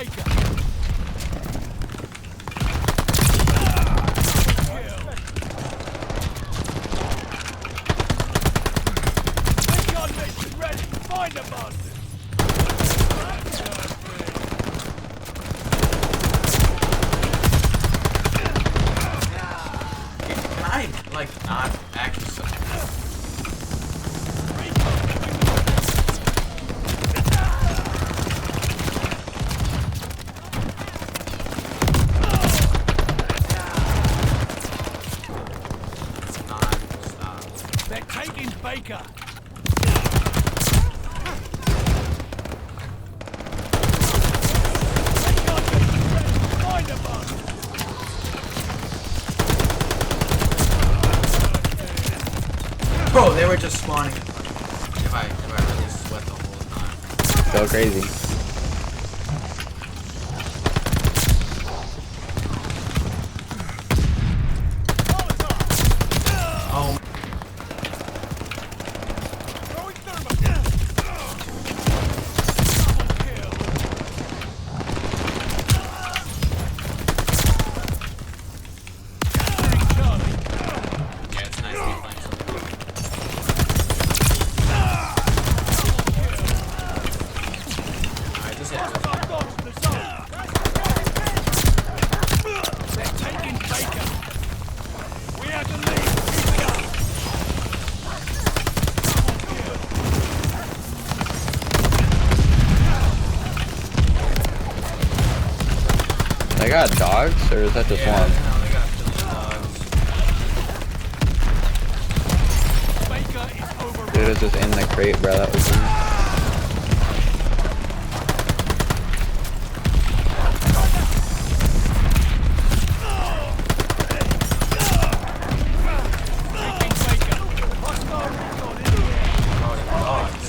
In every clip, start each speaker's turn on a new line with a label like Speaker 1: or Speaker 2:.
Speaker 1: Baker. Find the bastard!
Speaker 2: Can I, like, not actually... Stop.
Speaker 1: They're taking Baker!
Speaker 2: Bro, they were just spawning in front of me. If I really sweat the whole time.
Speaker 3: Go crazy.
Speaker 2: Oh. Yeah, it's nice to be playing something. Alright, this is
Speaker 1: They're taking Baker! We have to leave! Keep it up!
Speaker 3: They got dogs, or is that just one?
Speaker 2: No, they got dogs.
Speaker 1: Baker is over.
Speaker 3: Dude, it's just in the crate, bro. That was
Speaker 1: Taking Baker! Hostile recon in the air!
Speaker 2: Dogs.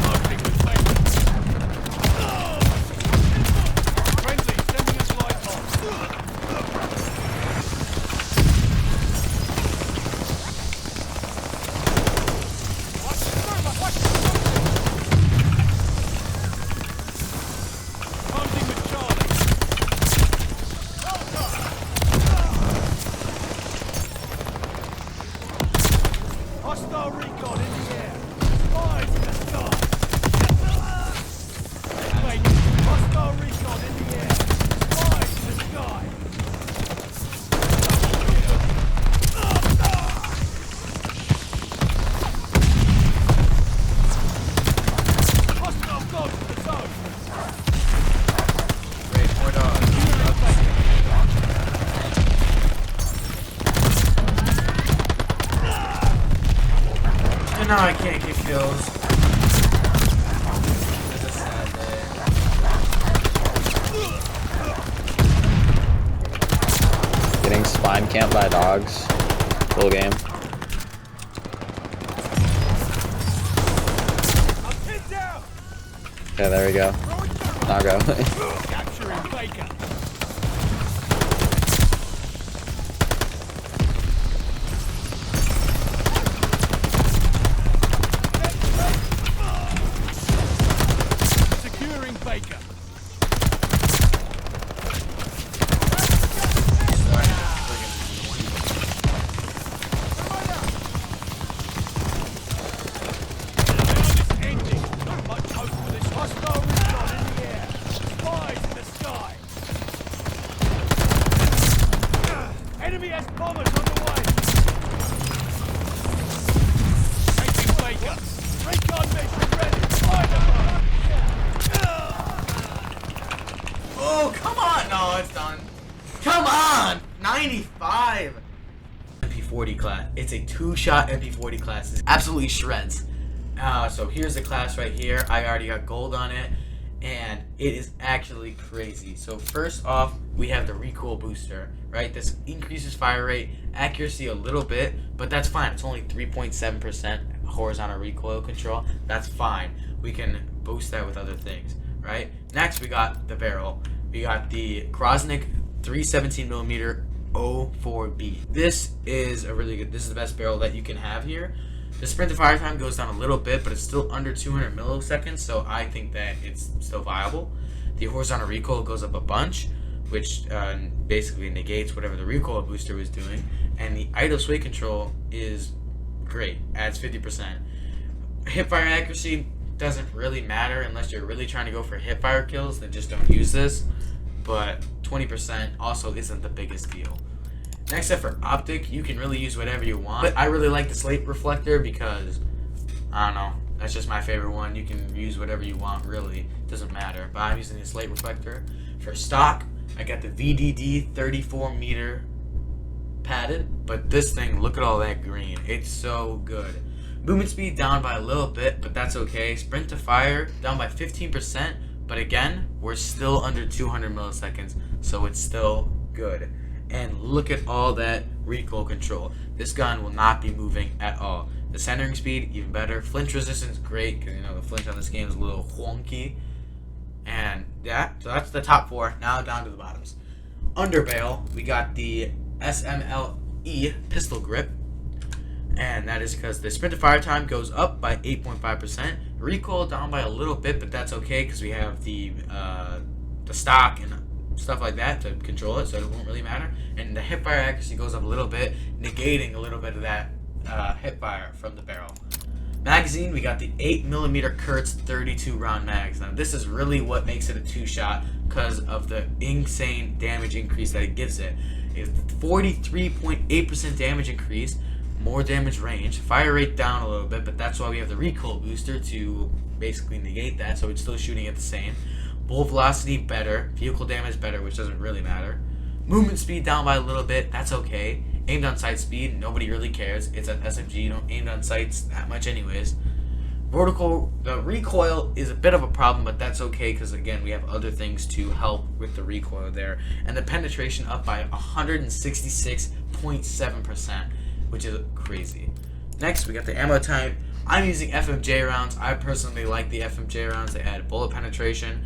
Speaker 1: Optic with Baker! Friendly, sending us light bombs! Hunting with Charlie! Hostile recon in the air! Spies in the sky! Wait, hostile recon in the air! Spies in the sky! Hostile dogs in the zone!
Speaker 2: Great, more dogs. And now I can't get kills. It's a sad day.
Speaker 3: getting spine camped by dogs. Full game.
Speaker 1: I'm pinned down!
Speaker 3: Yeah, there we go. Now go.
Speaker 1: Capturing Baker! Securing Baker! Ending. Not much hope for this hostile recon in the air. Spies in the sky. Enemy has bombers on the way. Taking Baker. Recon mission ready. Fire them.
Speaker 2: Oh, come on! No, it's done. Come on! 95! MP40 class. It's a two-shot MP40 class. It absolutely shreds. So here's the class right here. I already got gold on it, and it is actually crazy. So first off, we have the recoil booster, right? This increases fire rate, accuracy a little bit, but that's fine. It's only 3.7% horizontal recoil control. That's fine. We can boost that with other things, right? Next, we got the barrel. We got the Groznik 317mm MP40B. This is the best barrel that you can have here. The sprint to fire time goes down a little bit, but it's still under 200 milliseconds, so I think that it's still viable. The horizontal recoil goes up a bunch, which basically negates whatever the recoil booster was doing. And the idle sway control is great, adds 50%. Hip fire accuracy doesn't really matter unless you're really trying to go for hip fire kills, then just don't use this. But 20% also isn't the biggest deal. Next up for optic, you can really use whatever you want. But I really like the slate reflector because, I don't know, that's just my favorite one. You can use whatever you want, really. Doesn't matter. But I'm using the slate reflector. For stock, I got the VDD 34 meter padded. But this thing, look at all that green. It's so good. Movement speed down by a little bit, but that's okay. Sprint to fire down by 15%. But again, we're still under 200 milliseconds, so it's still good. And look at all that recoil control. This gun will not be moving at all. The centering speed, even better. Flinch resistance, great, because you know the flinch on this game is a little wonky. And yeah, so that's the top four. Now down to the bottoms. Underbarrel, we got the SMLE pistol grip. And that is because the sprint to fire time goes up by 8.5%. Recoil down by a little bit, but that's okay because we have the stock and stuff like that to control it, so it won't really matter. And the hip fire accuracy goes up a little bit, negating a little bit of that hip fire from the barrel. Magazine, we got the 8mm Kurtz 32 round mags. Now this is really what makes it a two-shot because of the insane damage increase that it gives it. It's 43.8% damage increase, more damage range, fire rate down a little bit, but that's why we have the recoil booster to basically negate that, so it's still shooting at the same. Bullet velocity better, vehicle damage better, which doesn't really matter. Movement speed down by a little bit, that's okay. Aimed on sight speed, nobody really cares. It's an SMG, you don't aim on sights that much anyways. The recoil is a bit of a problem, but that's okay because again, we have other things to help with the recoil there. And the penetration up by 166.7%, which is crazy. Next, we got the ammo type. I'm using FMJ rounds. I personally like the FMJ rounds. They add bullet penetration.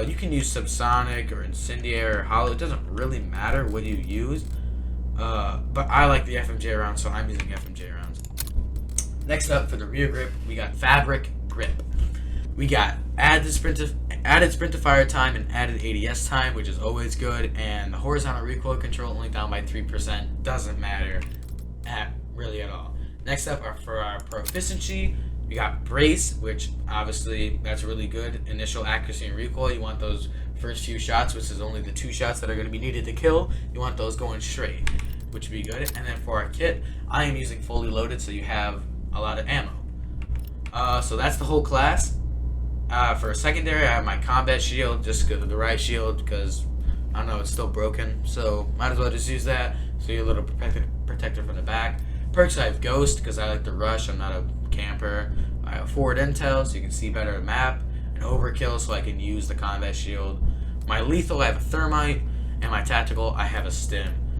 Speaker 2: You can use subsonic or incendiary or hollow. It doesn't really matter what you use. But I like the FMJ rounds, so I'm using FMJ rounds. Next up for the rear grip, we got fabric grip. We got added sprint to fire time and added ADS time, which is always good. And the horizontal recoil control only down by 3%. Doesn't matter really at all. Next up for our proficiency, we got brace, which obviously that's really good. Initial accuracy and recoil, you want those first few shots, which is only the 2 shots that are going to be needed to kill. You want those going straight, which would be good. And then for our kit, I am using fully loaded, so you have a lot of ammo. So that's the whole class. For a secondary, I have my combat shield, just the right shield, because I don't know, it's still broken, so might as well just use that. So you're a little protector from the back. Perks, I have Ghost because I like to rush. I'm not a camper. I have Forward Intel so you can see better the map. And Overkill so I can use the combat shield. My lethal, I have a Thermite. And my tactical, I have a Stim.